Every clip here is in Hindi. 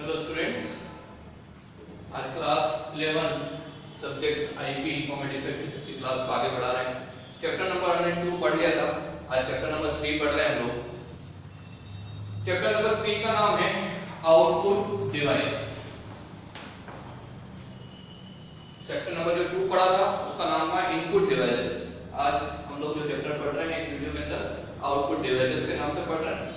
हेलो स्टूडेंट्स, आज class 11 subject IP informative practice की क्लास को आगे बढ़ा रहे हैं। चैप्टर नंबर हमने 2 पढ़ लिया था, आज चैप्टर नंबर 3 पढ़ रहे हैं हम लोग। चैप्टर नंबर 3 का नाम है आउटपुट डिवाइस। चैप्टर नंबर जो 2 पढ़ा था उसका नाम था इनपुट डिवाइसेस। आज हम लोग जो चैप्टर पढ़ रहे हैं इस वीडियो के अंदर आउटपुट डिवाइसेस के नाम से पढ़ रहे हैं।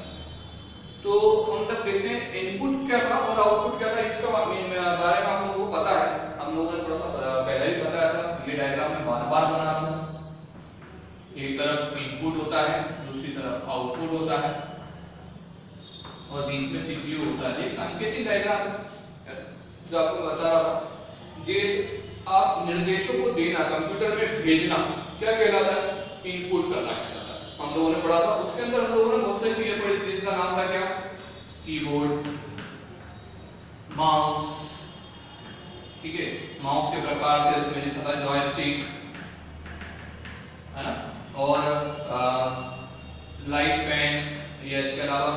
तो हम तक देखते हैं इनपुट क्या था और आउटपुट क्या था, इसका बारे में आप लोगों को पता है। हम लोगों ने थोड़ा सा पहले भी बताया था, ये डायग्राम में बार-बार बना था। एक तरफ इनपुट होता है, दूसरी तरफ आउटपुट होता है और बीच में सीपीयू होता है। एक सांकेतिक डायग्राम जो आपको बता रहा था, जैसे आप निर्देशों को देना, कंप्यूटर में भेजना क्या कहलाता है? इनपुट करना कहलाता है। हम लोगों ने पढ़ा था, उसके अंदर हम लोगों ने बहुत सारी चीजें पढ़ी थी जिसका नाम था क्या? कीबोर्ड, माउस, ठीक है, माउस के प्रकार थे उसमें, जैसा था जॉयस्टिक, है ना, और लाइट पेन, या इसके अलावा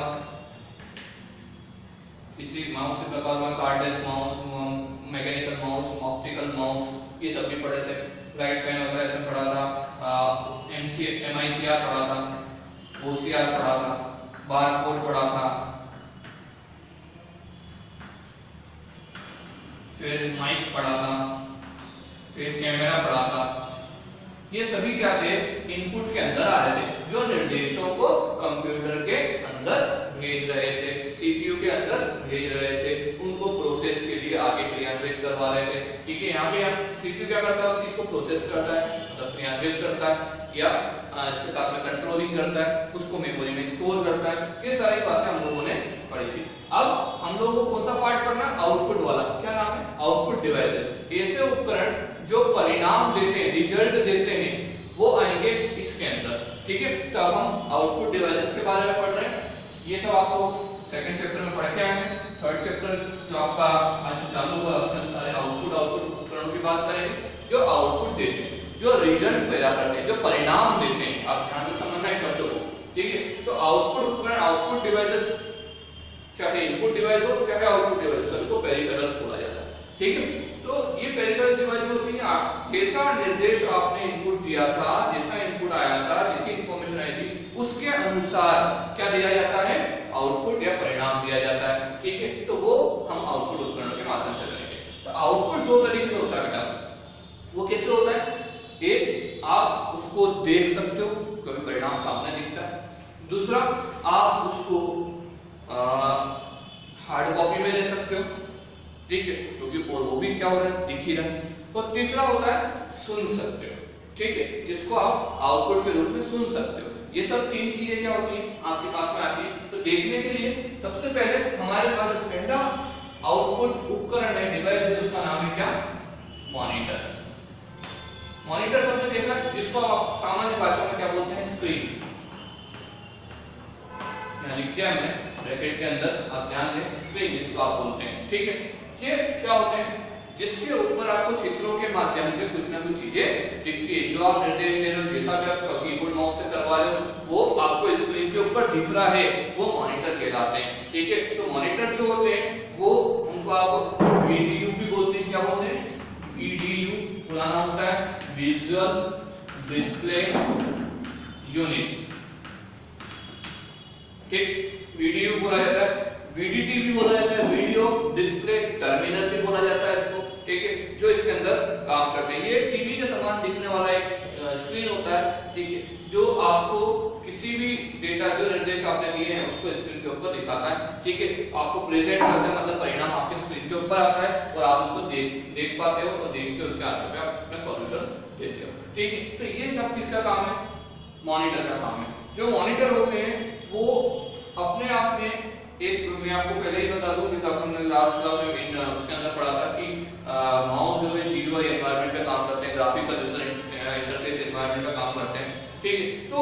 इसी माउस के प्रकार में cardless mouse, mechanical mouse, optical mouse, ये सब भी पढ़े थे। लाइट पेन वगैरह इसमें पढ़ा था, MICR पढ़ा था, OCR पढ़ा था, बारकोड पढ़ा था, फिर माइक पढ़ा था, फिर कैमरा पढ़ा था। ये सभी क्या थे? इनपुट के अंदर आ रहे थे, जो निर्देशों को कंप्यूटर के अंदर भेज रहे थे, सीपीयू के अंदर भेज रहे थे, उनको प्रोसेस के लिए आगे क्रियान्वित करवा रहे थे। ठीक है, यहाँ पे सीपीयू क्या करता है? उस चीज को प्रोसेस करता है, मतलब क्रियान्वित करता है, या इसके साथ में कंट्रोलिंग करता है, उसको मेमोरी में स्टोर करता है। ये सारी बातें हम लोगों ने पढ़ी थी। अब हम लोगों को कौन सा पार्ट पढ़ना है? आउटपुट वाला। क्या नाम है? Output devices. ऐसे उपकरण जो परिणाम देते हैं, रिजल्ट देते हैं, वो आएंगे इसके अंदर। ठीक है, तो अब हम आउटपुट डिवाइसेस के बारे में पढ़ रहे हैं। ये सब आपको सेकंड चैप्टर में पढ़ के आए हैं। थर्ड चैप्टर जो आपका आज चालू हुआ उसमें सारे आउटपुट उपकरणों की बात करेंगे, जो आउटपुट देते हैं, जो रिजल्ट पैदा करते हैं, जो परिणाम देते हैं। आप ध्यान से समझना है शब्द को, ठीक है। तो आउटपुट उपकरण, आउटपुट डिवाइसेस, चाहे इनपुट डिवाइस हो चाहे आउटपुट डिवाइस, सबको पेरिफेरल्स बोला जाता है। ठीक है, तो ये पेरिफेरल डिवाइस जो होती है, जैसा निर्देश आपने इनपुट दिया था, जैसा इनपुट आया था, जैसी इंफॉर्मेशन आई थी, उसके अनुसार क्या दिया जाता है? आउटपुट या परिणाम दिया जाता है। ठीक है, तो वो हम आउटपुट उपकरणों के माध्यम से करेंगे। तो आउटपुट दो तरीके से होता है बेटा। वो कैसे होता है? एक, आप उसको देख सकते हो, कभी परिणाम सामने दिखता है। दूसरा, आप उसको हार्ड कॉपी में ले सकते हो, ठीक है, क्योंकि और वो भी क्या हो रहा है? दिख ही रहा है। और तीसरा होता है सुन सकते हो, ठीक है, जिसको आप आउटपुट के रूप में सुन सकते हो। ये सब तीन चीजें क्या होती हैं आपके पास में आती है। तो देखने के लिए सबसे पहले हमारे पास जो पहला आउटपुट उपकरण है, डिवाइस है, उसका नाम है क्या? मॉनिटर। मॉनिटर सबने देखा, जिसको आप सामान्य भाषा में क्या बोलते हैं? स्क्रीन। लिख दिया मैंने ब्रैकेट के अंदर, आप ध्यान दें, स्क्रीन जिसको आप बोलते हैं। ठीक है, ये क्या होते हैं? जिसके ऊपर आपको चित्रों के माध्यम से कुछ ना कुछ चीजें दिखती है। जो आप निर्देश दे रहे हो, जैसा भी आप कीबोर्ड माउस से करवा रहे हो, वो आपको स्क्रीन के ऊपर दिख रहा है, वो मॉनिटर कहलाते हैं। ठीक है, तो मॉनिटर जो होते हैं वो, उनको आप VDU भी बोलते हैं। क्या बोलते हैं? VDU पुराना होता है विजुअल डिस्प्ले यूनिट। ठीक, VDU बोला जाता है, VDT भी बोला जाता है, वीडियो डिस्प्ले टर्मिनल भी बोला जाता है इसको। ठीक है, जो इसके अंदर काम करते हैं। ये टीवी के समान दिखने वाला एक स्क्रीन होता है, ठीक है, जो आपको किसी भी डेटा, जो निर्देश आपने दिए हैं, उसको स्क्रीन के ऊपर दिखाता है। ठीक है, आपको प्रेजेंट करता है, मतलब परिणाम आपके स्क्रीन के ऊपर आता है और आप उसको देख पाते हो और देख के उसके आधार पे आप अपना सॉल्यूशन देते हो। ठीक है, तो ये सब किसका काम है? मॉनिटर का काम है। जो मॉनिटर होते हैं वो अपने आप में एक, मैं आपको पहले ही बता दूं, जैसा हमने लास्ट क्लास में उसके अंदर पढ़ा था कि माउस जो है GUI एनवायरनमेंट पे काम करते हैं, ग्राफिकल यूजर इंटरफेस एनवायरनमेंट पे काम करते हैं। ठीक है, तो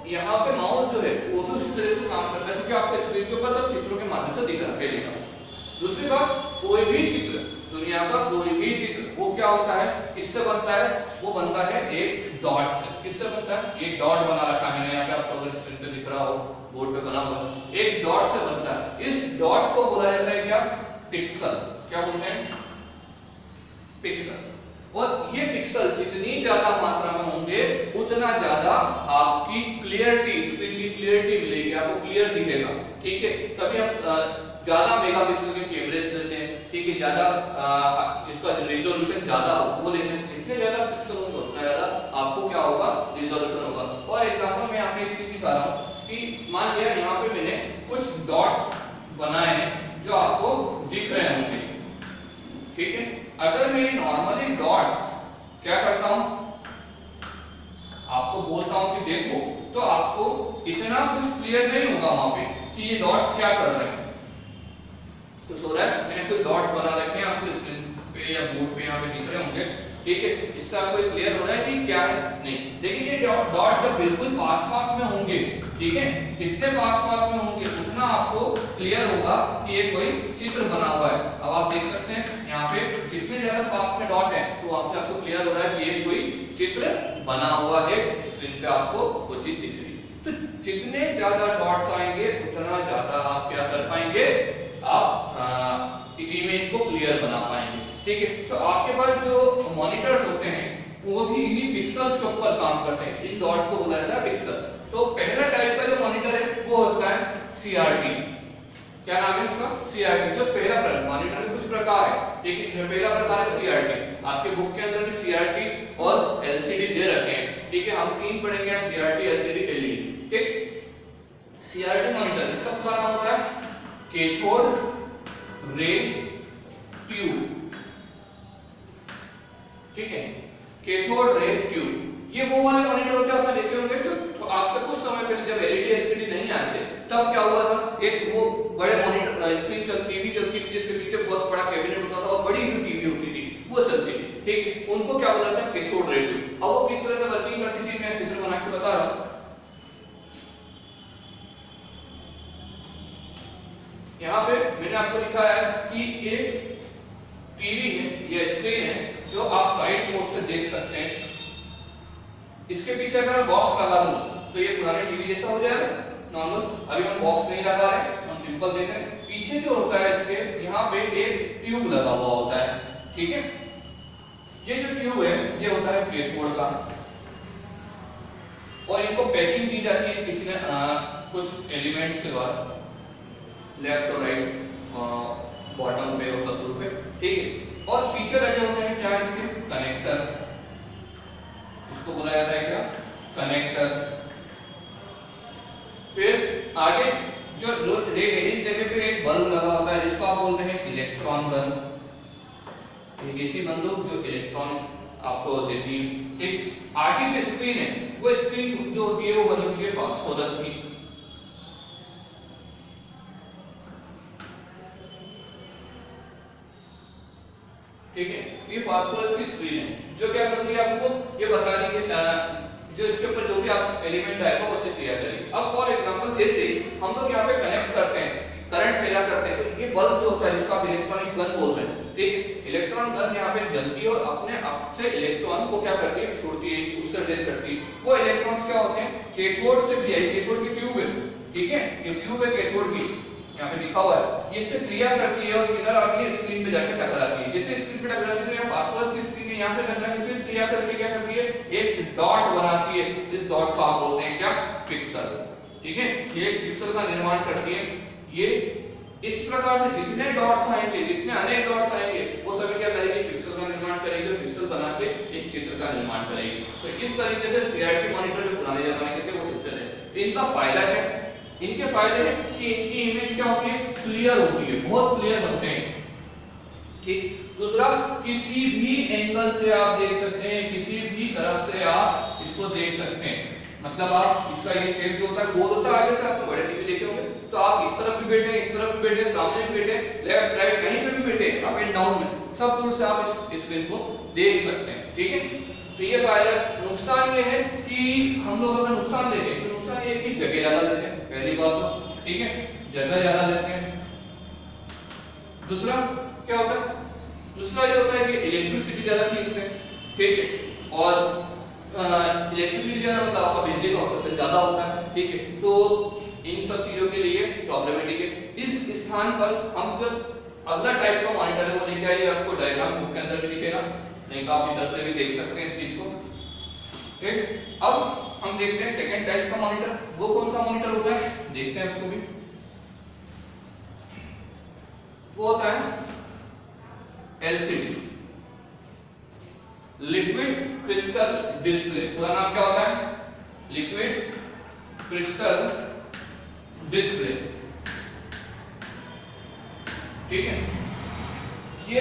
यहाँ पे माउस जो है वो भी उसी तरह से काम करता है, क्योंकि आपके स्क्रीन के ऊपर सब चित्रों के माध्यम से दिख रहा है। पहली बात। दूसरी बात, कोई भी चित्र, दुनिया का कोई भी चित्र, वो क्या होता है? किससे बनता है? वो बनता है एक डॉट से। किससे बनता है? एक डॉट बना रखा है मैंने यहाँ पे, आपको अगर स्क्रीन पे दिख रहा हो, बोर्ड पे बना हुआ, एक डॉट से बनता है। इस डॉट को बोला जाता है क्या? पिक्सल। क्या बोलते हैं? पिक्सल। और ये पिक्सल जितनी ज्यादा मात्रा में होंगे उतना ज्यादा आपकी क्लियरिटी, स्क्रीन की क्लियरिटी मिलेगी, आपको क्लियर दिखेगा। ठीक है, कभी हम ज्यादा मेगापिक्सल के कैमरे लेते हैं, ठीक है, ज्यादा जिसका रिजोल्यूशन ज्यादा हो वो लेते हैं। जितने ज्यादा पिक्सल होंगे उतना ज्यादा आपको क्या होगा? रिजोल्यूशन होगा। और एग्जांपल मैं यहाँ पे एक चीज दिखा रहा हूँ कि मान लिया यहाँ पे मैंने कुछ डॉट्स बनाए हैं जो आपको दिख रहे होंगे। ठीक है, अगर मैं नॉर्मली डॉट्स क्या करता हूं, आपको बोलता हूं कि देखो, तो आपको इतना कुछ क्लियर नहीं होगा वहां पे कि ये डॉट्स क्या कर रहे हैं। कुछ हो रहा है, मैंने कुछ डॉट्स बना रखे हैं, आपको स्क्रीन पे या बोर्ड पे यहाँ पे दिख रहे होंगे। ठीक है, इससे आपको क्लियर हो रहा है कि क्या है नहीं। लेकिन ये डॉट जब बिल्कुल पास में होंगे, ठीक है, जितने पास में होंगे उतना आपको क्लियर होगा कि ये कोई चित्र बना हुआ है। अब आप देख सकते हैं यहाँ पे जितने ज्यादा पास में डॉट है तो वहां से आपको क्लियर हो रहा है कि ये कोई चित्र बना हुआ है, स्क्रीन पे आपको वो चीज दिख रही है। तो जितने ज्यादा डॉट्स आएंगे उतना ज्यादा आप क्या कर पाएंगे? आप इमेज को क्लियर बना पाएंगे। ठीक है, तो आपके पास जो मॉनिटर्स होते हैं वो भी इन्हीं पिक्सेल्स के ऊपर काम करते हैं। इन डॉट्स को बोला जाता है पिक्सल। तो पहला टाइप का जो मॉनिटर है वो होता है सीआरटी। क्या नाम है उसका? सीआरटी। जो पहला मॉनिटर में कुछ प्रकार है, ठीक है, पहला प्रकार है सीआरटी। आपके बुक के अंदर भी सीआरटी और एलसीडी दे रखे हैं। ठीक है, हम तीन पढ़ेंगे, सीआरटी, एलसीडी, एलईडी। ठीक, सीआरटी मॉनिटर, इसका पूरा नाम होता है कैथोड रे ट्यूब। ठीक है, कैथोड रे ट्यूब। ये वो वाले मॉनिटर होते हैं, आपने देखे होंगे जो आज से कुछ समय पहले जब एलईडी एलसीडी नहीं आए थे तब क्या हुआ था, एक वो बड़े मॉनिटर स्क्रीन टीवी चलती थी जिसके पीछे बहुत बड़ा कैबिनेट होता था और बड़ी जो टीवी होती थी वो चलती थी। ठीक है, उनको क्या बोला था? Cathode ray tube. अब वो किस तरह से वर्किंग करती थी मैं चित्र बना के बता रहा हूं। यहाँ पे मैंने आपको दिखाया है कि एक टीवी है, ये स्क्रीन है जो आप साइड मोड से देख सकते हैं। इसके पीछे अगर मैं बॉक्स लगा दूं तो ये पुराने टीवी जैसा हो जाएगा नॉर्मल। अभी हम बॉक्स नहीं लगा रहे, हम सिंपल देख रहे हैं। पीछे जो होता है इसके यहाँ पे एक ट्यूब लगा हुआ होता है। ठीक है, ये जो ट्यूब है ये होता है कैथोड का, और इनको पैकिंग दी जाती है किसी ने कुछ एलिमेंट्स के द्वारा, लेफ्ट और राइट, बॉटम पे और सब पे। ठीक है, और पीछे लगे होते हैं क्या? इसके कनेक्टर, इसको बोला जाता है क्या? कनेक्टर। फिर आगे जो रे है इस जगह पे एक बल्ब लगा होता है जिसको आप बोलते हैं इलेक्ट्रॉन गन। एक ऐसी बंदूक जो इलेक्ट्रॉन आपको देती है। ठीक, आगे जो स्क्रीन है वो स्क्रीन जो होती है वो बनी होती है फास्फोरस की। ठीक है, ये फास्फोरस की स्क्रीन है जो क्या कर रही है? आपको ये बता रही है जो इसके ऊपर जो भी आप एलिमेंट आएगा उससे क्रिया करेगी। अब फॉर एग्जांपल जैसे हम लोग यहाँ पे कनेक्ट करते हैं, करंट पैदा करते हैं, तो ये बल्ब जो होता है जिसको आप इलेक्ट्रॉनिक गन बोल रहे हैं, ठीक है, इलेक्ट्रॉन गन यहाँ पे जलती है और अपने आप से इलेक्ट्रॉन को क्या करती है? छोड़ती है, उत्सर्जित करती है। वो इलेक्ट्रॉन्स क्या होते हैं? कैथोड से क्रिया, कैथोड की ट्यूब है, ठीक है, ये ट्यूब है कैथोड की, यहाँ पे लिखा हुआ है, ये इससे क्रिया करती है और इधर आती है स्क्रीन पे जाके टकराती है। जैसे स्क्रीन पे टकराती है तो ये फास्फोरस की स्क्रीन है, यहाँ से टकरा के फिर क्रिया करके क्या करती है? एक डॉट बनाती है, जिस डॉट को आप बोलते हैं क्या? पिक्सल। ठीक है, ये एक पिक्सल का निर्माण करती है। ये इस प्रकार से जितने डॉट्स आएंगे, जितने अनेक डॉट्स आएंगे, वो सभी क्या करेंगे? पिक्सल का निर्माण करेंगे, पिक्सल बना के एक चित्र का निर्माण करेंगे। तो इस तरीके से सीआरटी मॉनिटर जो पुराने जमाने के थे वो चित्र है। इनका फायदा क्या? इनके फायदे हैं कि इनकी इमेज क्या होती है? क्लियर होती है, बहुत क्लियर बनते हैं। ठीक, दूसरा, किसी भी एंगल से आप देख सकते हैं, किसी भी तरफ से आप इसको देख सकते हैं। मतलब आप इसका ये शेप जो होता है गोल होता है, आगे से आपने बड़े टीवी देखे होंगे, तो आप इस तरफ भी बैठे, इस तरफ भी बैठे, सामने भी बैठे, लेफ्ट राइट कहीं पे भी बैठे, अप एंड डाउन में, सब दूर से आप इस स्क्रीन को देख सकते हैं। ठीक है, तो ये फायदा। नुकसान ये है कि हम लोग अगर नुकसान देखें तो नुकसान ये है कि जगह ज्यादा लेते हैं, पहली बात तो, ठीक है, जगह ज्यादा लेते हैं। दूसरा क्या होता है? दूसरा ये होता है कि इलेक्ट्रिसिटी ज्यादा खींचते हैं। ठीक है, और इलेक्ट्रिसिटी ज्यादा मतलब आपका बिजली का औसत ज्यादा होता है। ठीक है, तो इन सब चीजों के लिए प्रॉब्लमेटिक है। इस स्थान पर हम जब अगला टाइप का मॉनिटर है वो लेके आइए, आपको डायग्राम बुक के अंदर भी दिखेगा, नहीं तो आप इधर से भी देख सकते हैं इस चीज को। ठीक, अब हम देखते हैं सेकंड टाइप का मॉनिटर, वो कौन सा मॉनिटर होता है, देखते हैं उसको भी। वो होता है एलसीडी, लिक्विड क्रिस्टल डिस्प्ले। पूरा नाम क्या होता है, लिक्विड क्रिस्टल डिस्प्ले। ठीक है, ये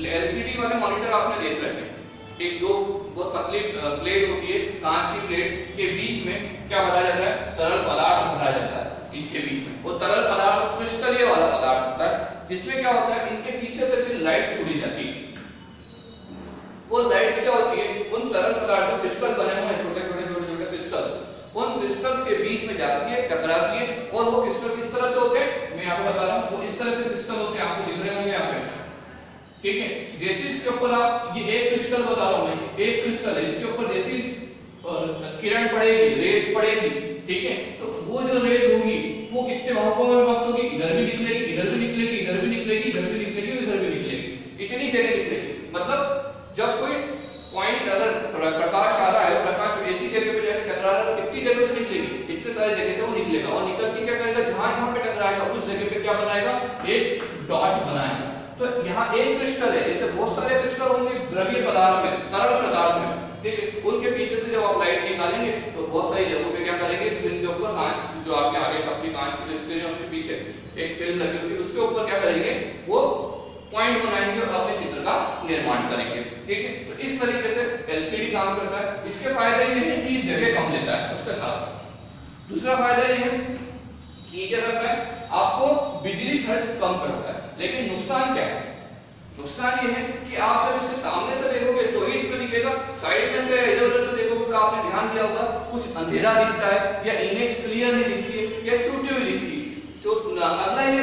एलसीडी वाले मॉनिटर आपने देख रखे हैं, एक दो बहुत पतली प्लेट होती है, कांच की प्लेट के बीच में क्या भरा जाता है, तरल पदार्थ भरा जाता है इनके बीच में। वो तरल पदार्थ क्रिस्टल ये वाला पदार्थ होता है, जिसमें क्या होता है इनके पीछे से फिर लाइट छोड़ी जाती है। वो लाइट्स क्या होती है, उन तरल पदार्थ जो क्रिस्टल बने हुए हैं, छोटे छोटे छोटे छोटे क्रिस्टल्स, उन क्रिस्टल्स के बीच में जाती है, टकराती है, और वो क्रिस्टल किस तरह से होते हैं मैं आपको बता रहा हूं, वो इस तरह से क्रिस्टल होते हैं, आपको दिख रहे होंगे यहाँ पे। ठीक है, जैसे इसके ऊपर आप, ये एक क्रिस्टल बता रहा हूं मैं, एक क्रिस्टल है, इसके ऊपर जैसी किरण पड़ेगी, रेस पड़ेगी, ठीक है, तो वो जो रेस होगी वो कितने भागों में विभक्त होगी, इधर भी निकलेगी, इधर भी निकलेगी, इधर भी निकलेगी, इधर भी निकलेगी, इधर भी निकलेगी, इतनी जगह निकलेगी। मतलब जब कोई पॉइंट अगर प्रकाश आ रहा है, प्रकाश ऐसी जगह पे जाकर टकरा रहा है तो कितनी जगह से निकलेगी, इतने सारे जगह से वो निकलेगा, और निकल के क्या करेगा, जहां जहां पे टकराएगा उस जगह पे क्या बनाएगा, एक डॉट बनाएगा। तो यहाँ एक क्रिस्टल है, ऐसे बहुत सारे क्रिस्टल होंगे द्रव्य पदार्थ में, तरल पदार्थ में, ठीक है, उनके पीछे से जब आप लाइट निकालेंगे तो बहुत सारी जगहों पे क्या करेंगे, स्क्रीन के ऊपर कांच, जो आपके आगे अपनी कांच की जो स्क्रीन है उसके पीछे एक फिल्म लगी होगी, उसके ऊपर क्या करेंगे, वो पॉइंट बनाएंगे और अपने चित्र का निर्माण करेंगे। ठीक है, तो इस तरीके से एलसीडी काम करता है। इसके फायदे ये हैं कि जगह कम लेता है, सबसे खास। दूसरा फायदा ये है कि क्या करता है, आपको बिजली खर्च कम करता है। लेकिन नुकसान क्या है, नुकसान ये है कि आप जब इसके सामने से देखोगे तो ही इसमें दिखेगा, साइड में से इधर उधर से देखोगे तो आपने ध्यान दिया होगा कुछ अंधेरा दिखता है, या इमेज क्लियर नहीं दिखती है, या टूटी हुई दिखती है। जो अगला ये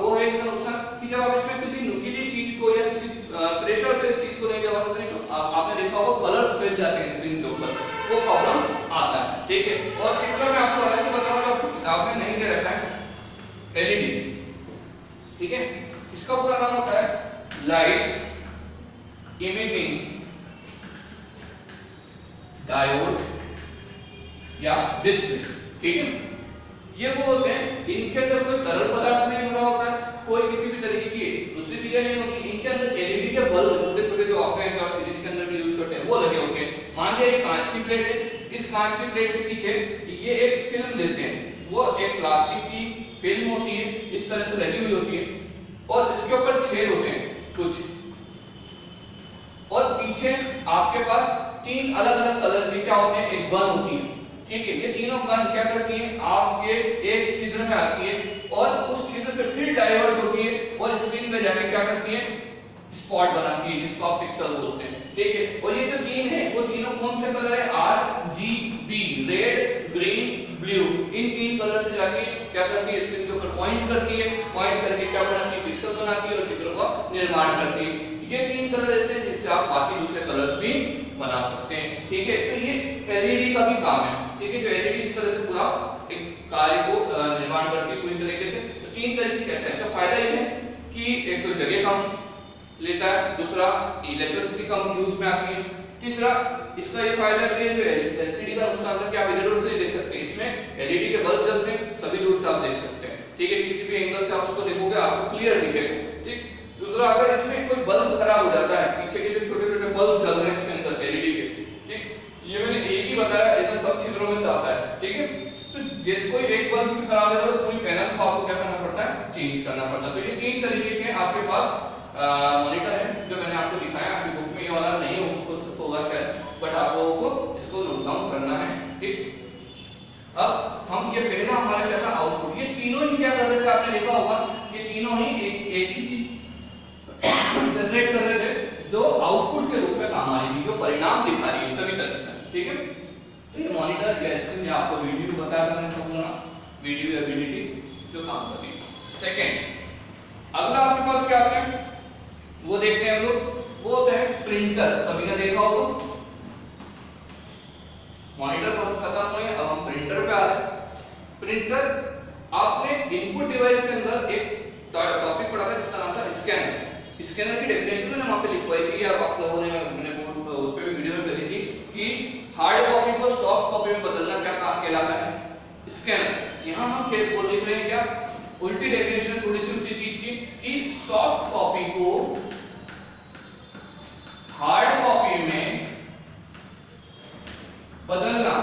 वो है इसका नुकसान कि जब आप इसमें किसी नुकीली चीज को या किसी प्रेशर से इस चीज को नहीं दबा सकते, तो आपने देखा होगा कलर्स फैल जाते हैं स्क्रीन के ऊपर, वो प्रॉब्लम आता है। ठीक है, और तीसरा मैं आपको अलग से बता रहा हूं, आपको किताब में नहीं दे रखा है, एलईडी। ठीक है, इसका पूरा नाम होता है लाइट इमिटिंग डायोड या डिस्प्ले। ठीक है, ये वो होते हैं, इनके अंदर कोई तरल पदार्थ नहीं भरा होता है, कोई किसी भी तरीके की दूसरी चीजें नहीं होती, इनके अंदर एलईडी के बल्ब छोटे छोटे जो आपके जो सीरीज के अंदर भी यूज करते हैं वो लगे होते हैं। मान लिया ये कांच की प्लेट है, इस कांच की प्लेट के पीछे ये एक फिल्म देते हैं, वो एक प्लास्टिक की फिल्म होती है, इस तरह से लगी हुई होती है, और इसके ऊपर छेद होते हैं कुछ, और पीछे आपके पास तीन अलग अलग कलर के क्या होते हैं, एक गन होती है। ठीक है, ये तीनों गन क्या करती है, आपके एक छिद्र में आती है और उस छिद्र से फिर डाइवर्ट होती है और स्क्रीन पे जाके क्या करती है, स्पॉट बनाती है, जिसको आप पिक्सल बोलते हैं। ठीक है, और ये जो तीन है वो तीनों कौन से कलर है, आरजीबी, रेड ग्रीन ब्लू, इन तीन कलर से जाके क्या करती है, स्क्रीन के ऊपर पॉइंट करती है, पॉइंट करके क्या बनाती है, पिक्सल बनाती है और चित्र का निर्माण करती है। ये तीन कलर ऐसे हैं जिससे आप बाकी दूसरे कलर्स भी बना सकते हैं। ठीक है, तो ये एलईडी का भी काम है। ठीक है, जो एलईडी इस तरह से पूरा एक कार्य को निर्माण करती है पूरी तरीके से। तो तीन तरीके के अच्छा फायदा ये है कि एक तो जगह कम लेता है, दूसरा इलेक्ट्रिसिटी कम यूज में आती है, तीसरा इसका ये फायदा भी है जो एलसीडी का नुकसान है कि आप इधर उधर से देख सकते हैं, इसमें एलईडी के बल्ब जलते हैं, सभी दूर से आप देख सकते हैं। ठीक है, किसी भी एंगल से आप उसको देखोगे आपको क्लियर दिखेगा। ठीक, दूसरा अगर इसमें कोई बल्ब खराब हो जाता है, पीछे के जो छोटे छोटे बल्ब चल रहे हैं इसके अंदर एलईडी के, ठीक, ये मैंने एक ही बताया, ऐसा सब छिद्रों में से आता है। ठीक है, तो जैसे कोई एक बल्ब भी खराब है तो पूरी पैनल को आपको क्या करना पड़ता है, चेंज करना पड़ता है। तो ये तीन तरीके के आपके पास मॉनिटर है जो मैंने आपको दिखाया, आपकी बुक में ये वाला नहीं होगा शायद, बट आप लोगों को इसको नोट डाउन करना है। ठीक, अब हम ये पहला हमारा क्या था, आउटपुट। ये तीनों ही क्या कर रहे थे, आपने देखा होगा, ये तीनों ही एक ऐसी चीज जनरेट कर रहे थे जो आउटपुट के रूप में काम आ रही थी, जो परिणाम दिखा रही है सभी तरह से। ठीक है, तो ये मॉनिटर या स्क्रीन में आपको वीडियो बताया मैंने संपूर्ण वीडियो एबिलिटी जो काम करती है। सेकंड, अगला आपके पास क्या आता है वो देखते हैं हम लोग, वो होता है प्रिंटर। सभी ने देखा होगा, मॉनिटर तो खत्म हुए, अब हम प्रिंटर पे आ रहे हैं। प्रिंटर आपने इनपुट डिवाइस के अंदर एक टॉपिक पढ़ा था जिसका नाम था स्कैनर। स्कैनर की डेफिनेशन मैंने वहां पे लिखवाई थी, या आप लोगों ने मैंने उस पे भी वीडियो में करी थी कि हार्ड कॉपी को सॉफ्ट कॉपी में बदलना क्या कहलाता है, स्कैनर। यहां हम क्या लिख रहे हैं, क्या उल्टी डेफिनेशन थोड़ी सी उसी चीज की कि सॉफ्ट कॉपी को हार्ड कॉपी में बदलना।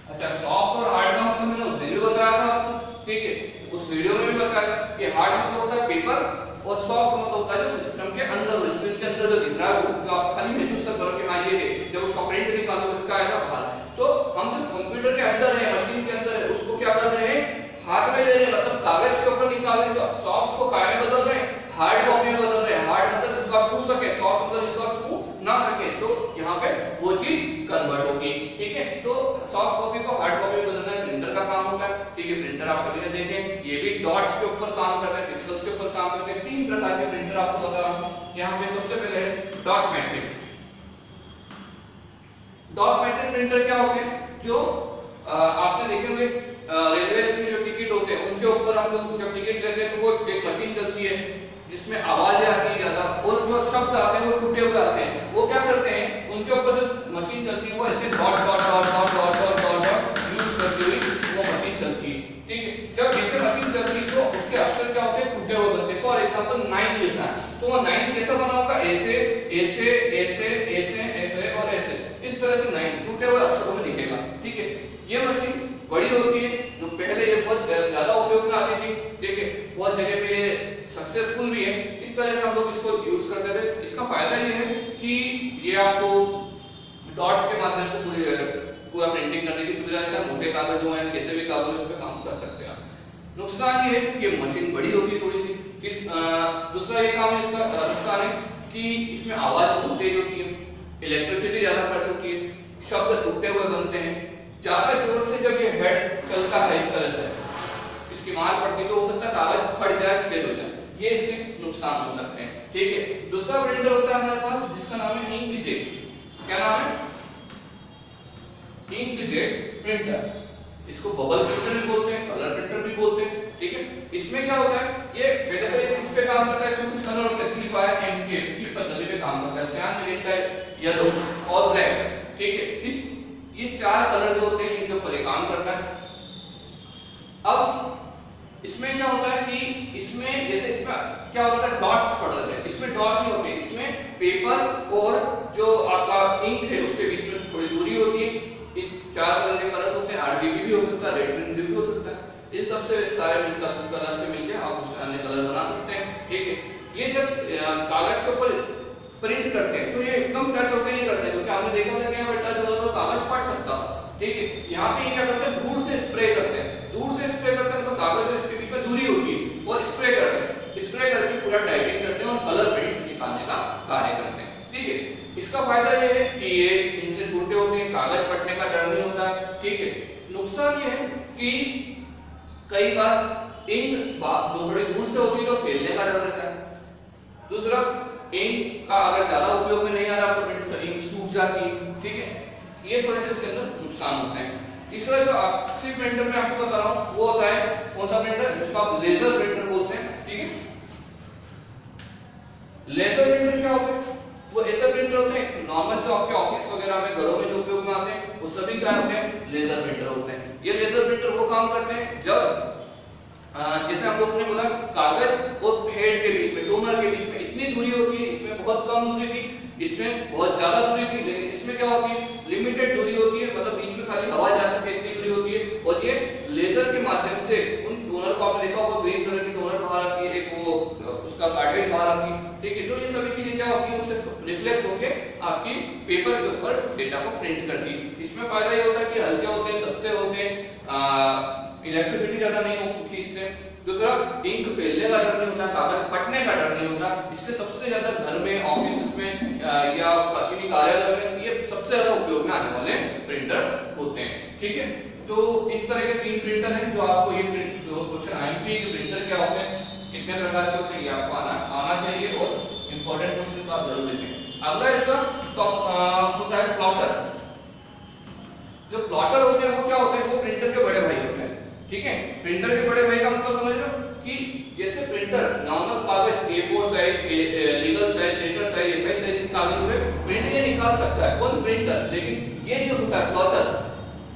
अच्छा, सॉफ्ट और हार्ड का मतलब मैंने उस दिन भी बताया था आपको, ठीक है, उस वीडियो में भी बताया कि हार्ड मतलब होता है पेपर और सॉफ्ट मतलब होता है जो सिस्टम के अंदर, स्क्रीन के अंदर जो दिख रहा है, वो जो आप खाली महसूस कर पाओ कि हाँ ये है, जब उसका प्रिंट निकालोगे तो क्या आएगा बाहर। तो हम जो कंप्यूटर के अंदर है, मशीन के अंदर है, उसको क्या कर रहे हैं, हाथ में ले रहे हैं, मतलब कागज के ऊपर निकाल रहे हैं। तो सॉफ्ट को काय में बदल रहे हैं, हार्ड कॉपी में बदल रहे हैं। हार्ड मतलब इसको आप छू सके, सॉफ्ट मतलब इसको आप छू ना सके, तो यहाँ पे वो चीज कन्वर्ट होगी, ठीक है। तो सॉफ्ट कॉपी को हार्ड कॉपी में बदलना प्रिंटर का काम होता है, ठीक है। प्रिंटर आप सभी ने देखे, ये भी डॉट्स के ऊपर काम करता है, पिक्सेल्स के ऊपर काम करता है। तीन प्रकार के प्रिंटर आपको बता रहा हूँ। यहाँ पे सबसे पहले है dot matric. Dot matric printer क्या होते हैं, जो आपने देखे होंगे रेलवे में जो टिकट होते हैं उनके ऊपर हम लोग जब टिकट लेते हैं तो वो एक मशीन चलती है जिसमें आवाजें आती है ज्यादा, और जो शब्द आते हैं वो टूटे हुए आते हैं। वो क्या करते हैं, उनके ऊपर जो मशीन चलती है वो ऐसे dot dot dot dot dot dot dot dot use करती हुई वो मशीन चलती है, ठीक है। जब ऐसे मशीन चलती है तो उसके अक्षर क्या होते हैं, टूटे हुए बनते हैं। फॉर एग्जांपल 9 लिखना है तो वो 9 कैसा बना होगा, ऐसे ऐसे ऐसे ऐसे ऐसे और ऐसे, इस तरह से 9 टूटे हुए अक्षरों में दिखेगा, ठीक है। ये मशीन बड़ी होती है, जो पहले ये बहुत ज्यादा उपयोग में आती थी, ठीक है, बहुत जगह पे सक्सेसफुल भी है। इस तरह से हम लोग इसको यूज करते थे। इसका फायदा ये है कि ये आपको डॉट्स के माध्यम से पूरा प्रिंटिंग करने की सुविधा देता है। मोटे कागज हो या कैसे भी कागज उस पे काम कर सकते हैं आप। नुकसान ये है कि मशीन बड़ी होती है थोड़ी सी। दूसरा ये काम है इसका नुकसान है कि इसमें आवाज बहुत तेज होती है, इलेक्ट्रिसिटी ज्यादा खर्च होती है, शब्द टूटे हुए बनते हैं। ज्यादा जोर से जब ये हेड चलता है इस तरह से, इसकी मार पड़ती तो हो सकता है कागज फट जाए, छेद हो जाए, ये इसके नुकसान हो सकते हैं, ठीक है। दूसरा प्रिंटर होता है हमारे पास जिसका नाम है इंकजेट। क्या नाम है, इंकजेट प्रिंटर। इसको बबल प्रिंटर भी बोलते हैं, कलर प्रिंटर भी बोलते हैं, ठीक है। इसमें क्या होता है, ये पहले तो ये इस पे काम करता है, इसमें कुछ कलर होते हैं, CYMK की पद्धति पे काम करता है, सियान, मैजेंटा, येलो और ब्लैक, ठीक है। ये 4 कलर जो होते हैं इनके ऊपर ये काम करता है। अब इसमें क्या होता है कि इसमें जैसे इसमें क्या होता है, डॉट्स पड़ रहे हैं, इसमें डॉट नहीं होते, इसमें पेपर और जो आपका इंक है उसके बीच में थोड़ी दूरी होती है। ये 4 कलर के कलर्स होते हैं, RGB भी हो सकता है, रेड ग्रीन ब्लू भी हो सकता है। इन सबसे सारे मिलकर कलर से मिलकर आप उससे अन्य कलर बना सकते हैं, ठीक है। ये जब कागज के ऊपर प्रिंट करते हैं तो ये एकदम टच होकर नहीं करते, क्योंकि आपने देखा होगा कि यहाँ पे टच होता तो कागज फट सकता था, ठीक है। यहाँ पे ये क्या करते हैं, दूर से स्प्रे करते हैं, दूर से स्प्रे करते हैं, तो कागज और इसके बीच में दूरी होती है और स्प्रे करते हैं, स्प्रे करके पूरा टाइपिंग करते हैं और कलर प्रिंट्स निकालने का कार्य करते हैं, ठीक है। इसका फायदा ये है कि ये इनसे छोटे होते हैं, कागज फटने का डर नहीं होता, ठीक है। नुकसान ये है कि कई बार इंक जो थोड़ी दूर से होती है तो फैलने का डर रहता है। दूसरा, इंक का अगर ज्यादा उपयोग में नहीं आ रहा आपका प्रिंटर तो इंक सूख जाती है, ठीक है। ये थोड़े से इसके अंदर नुकसान होते हैं। तीसरा जो आखिरी प्रिंटर मैं आपको बता रहा हूं वो होता है कौन सा प्रिंटर, जिसको आप लेजर प्रिंटर बोलते हैं, ठीक है। लेजर प्रिंटर क्या होते हैं, वो ऐसे प्रिंटर होते हैं नॉर्मल जो आपके ऑफिस वगैरह में, घरों में जो उपयोग में आते हैं वो सभी क्या होते हैं, लेजर प्रिंटर होते हैं। ये लेजर प्रिंटर वो काम करते हैं जब जैसे हम लोग ने बोला कागज और हेड के बीच में, टोनर के बीच में इतनी दूरी होती है, इसमें बहुत कम दूरी थी, इसमें बहुत ज्यादा दूरी थी, लेकिन इसमें क्या होती है, लिमिटेड दूरी होती है, मतलब बीच में खाली हवा जा सके इतनी दूरी होती है। और ये लेजर के माध्यम से उन टोनर को आपने देखा होगा, ग्रीन कलर की टोनर बाहर आती है, एक वो उसका कार्टेज बाहर आती है, ठीक है। तो ये सभी चीजें क्या होती है, उससे रिफ्लेक्ट होके आपकी पेपर के ऊपर डेटा को प्रिंट करती है। इसमें फायदा ये होता है कि हल्के होते हैं, सस्ते होते हैं, इलेक्ट्रिसिटी ज्यादा नहीं खींचते। दूसरा, इंक फैलने का डर नहीं होता, कागज फटने का डर नहीं होता। इसलिए सबसे ज्यादा घर में, ऑफिस में या किसी कार्यालय में ये सबसे ज्यादा उपयोग में आने वाले प्रिंटर्स होते हैं, ठीक है। तो इस तरह के 3 प्रिंटर हैं जो आपको ये क्वेश्चन आएंगे कि प्रिंटर क्या होते हैं, कितने प्रकार के होते हैं, ये आपको आना चाहिए और इंपॉर्टेंट क्वेश्चन तो आप जरूर लिखें। अगला इसका होता है प्लॉटर। जो प्लॉटर होते हैं वो क्या होते हैं, वो प्रिंटर के बड़े भाई होते हैं, ठीक है। प्रिंटर के बड़े भाई का मतलब समझ रहे हो कि कि जैसे प्रिंटर नॉर्मल कागज A4 size, legal size, letter size, A5 size कागजों पे प्रिंट ये निकाल सकता है कौन, प्रिंटर। लेकिन ये जो होता है प्लॉटर,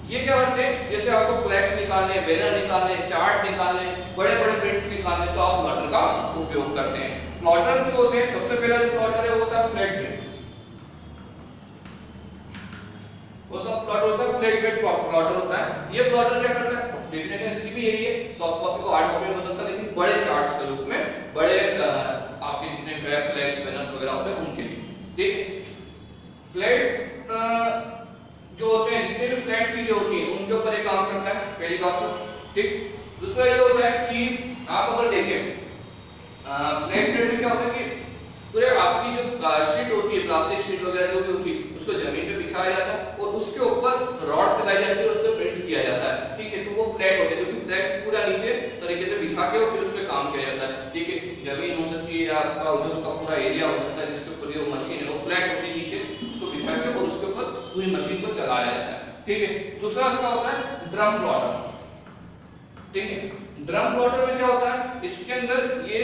ये क्या करते हैं, जैसे आपको फ्लैक्स निकालने, बैनर निकालने, चार्ट निकालने, बड़े बड़े प्रिंट्स निकालने, तो आप प्लॉटर का उपयोग करते हैं। प्लॉटर जो होते हैं, सबसे पहला जो प्लॉटर है वो होता है फ्लैट बेड। वो सब प्लॉटर होता है, फ्लैट बेड प्लॉटर होता है। ये प्लॉटर क्या करता है, डेफिनेशन इसकी भी यही है, सॉफ्ट कॉपी को हार्ड कॉपी में बदलता है, लेकिन बड़े चार्ट्स के रूप में, बड़े आपके जितने फ्लैक्स, बैनर्स वगैरह होते हैं उनके लिए। ठीक है, फ्लैट जो होते हैं, जितने भी फ्लैट चीजें होती हैं उनके ऊपर ये काम करता है, पहली बात तो। ठीक, दूसरा ये होता है कि आप अगर देखें फ्लैट बेड में क्या होता है कि पूरे आपकी जो शीट होती है, प्लास्टिक शीट वगैरह जो भी होती है, उसको जमीन पे बिछाया जाता है और उसके ऊपर रॉड चलाई जाती है और उससे प्रिंट किया जाता है। ठीक है, तो वो फ्लैट होते हैं, क्योंकि फ्लैट पूरा नीचे तरीके से बिछा के और फिर उस पे काम किया जाता है। ठीक है, जमीन हो सकती है, आपका जो उसका पूरा एरिया हो सकता है जिसके ऊपर जो मशीन है वो फ्लैट होती है, नीचे उसको बिछा के और उसके ऊपर पूरी मशीन को चलाया जाता है। ठीक है, दूसरा इसका होता है ड्रम प्लॉटर। ठीक है, ड्रम प्लॉटर में क्या होता है, इसके अंदर ये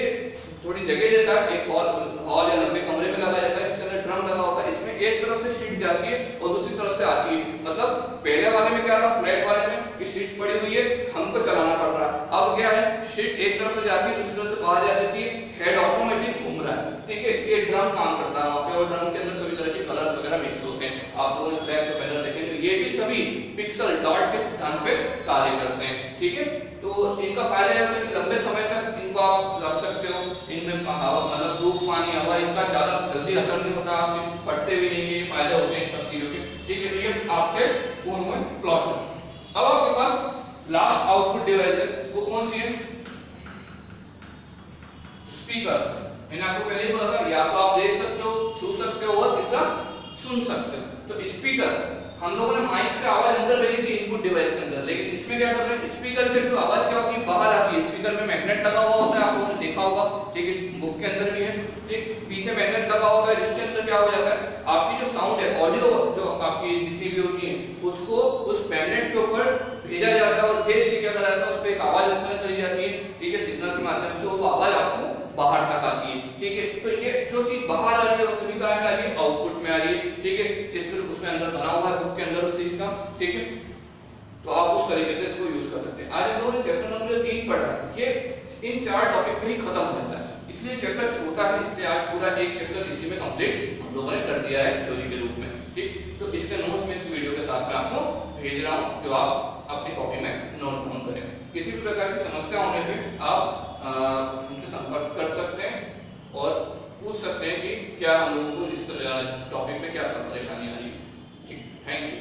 थोड़ी जगह देता है, एक हॉल या लंबे कमरे में लगाया जाता है, इसके अंदर ड्रम लगा होता है, इसमें एक तरफ से शीट जाती है और दूसरी तरफ से आती है। मतलब पहले वाले में क्या था, फ्लैट वाले में कि शीट पड़ी हुई है, हमको चलाना पड़ रहा है। अब क्या है, शीट एक तरफ से जाती है, दूसरी तरफ से बाहर जा जाती है, हेड ऑटोमेटिक घूम रहा है। ठीक है, ये ड्रम काम करता है वहां पे, और ड्रम के अंदर सभी तरह के कलर्स वगैरह मिक्स होते हैं। आप लोगों ने फ्लैक्स और बैनर देखे, तो ये भी सभी पिक्सल डॉट के सिद्धांत पे कार्य करते हैं। ठीक है, तो इनका फायदा यह होता है कि लंबे समय तक इनको आप रख सकते हो, इनमें हवा मतलब धूप, पानी, हवा इनका ज्यादा जल्दी असर नहीं होता, आप फटते भी नहीं, ये फायदे होते हैं इन सब चीजों के। ठीक है, तो ये आपके पूर्ण हुए प्लॉटर। अब आपके पास लास्ट आउटपुट डिवाइस है, वो कौन सी है, स्पीकर। मैंने आपको पहले ही बोला था, या तो आप देख सकते हो, छू सकते हो और तीसरा सुन सकते हो। तो स्पीकर, हम लोगों ने माइक से आवाज अंदर भेजी थी इनपुट डिवाइस के अंदर, लेकिन इसमें क्या कर रहे हैं, स्पीकर के थ्रू आवाज क्या होती है, बाहर आती है। स्पीकर में मैग्नेट लगा हुआ होता है, आप लोगों ने देखा होगा। ठीक है, बुक के अंदर भी है। ठीक, पीछे मैग्नेट लगा होता है, जिसके अंदर क्या हो जाता है, आपकी जो साउंड है, ऑडियो जो आपकी जितनी भी होती है, उसको उस मैग्नेट के ऊपर भेजा जाता है और भेज के क्या करा जाता है, उस पर एक आवाज उत्पन्न करी जाती है। ठीक है, सिग्नल के माध्यम से वो आवाज आपको बाहर तक आती है। ठीक है, तो ये जो चीज बाहर आ रही है वो स्पीकर में आ रही है, आउटपुट में आ रही है। ठीक है, चित्र उसमें अंदर बना हुआ है बुक के अंदर उस चीज का। ठीक है, तो आप उस तरीके से इसको यूज कर सकते हैं। आज हम लोगों ने चैप्टर नंबर 3 पढ़ा, ये इन 4 टॉपिक में ही खत्म हो जाता है, इसलिए चैप्टर छोटा है, इसलिए आज पूरा एक चैप्टर इसी में कंप्लीट हम लोगों ने कर दिया है थ्योरी के रूप में। ठीक, तो इसके नोट्स में इस वीडियो के साथ में आपको भेज रहा हूं, जो आप अपनी कॉपी में नोट डाउन करें। किसी भी प्रकार की समस्या होने पे आप हमसे संपर्क कर सकते हैं और पूछ सकते हैं कि क्या हम लोगों को इस टॉपिक में क्या सब परेशानी आ रही है। ठीक, थैंक यू।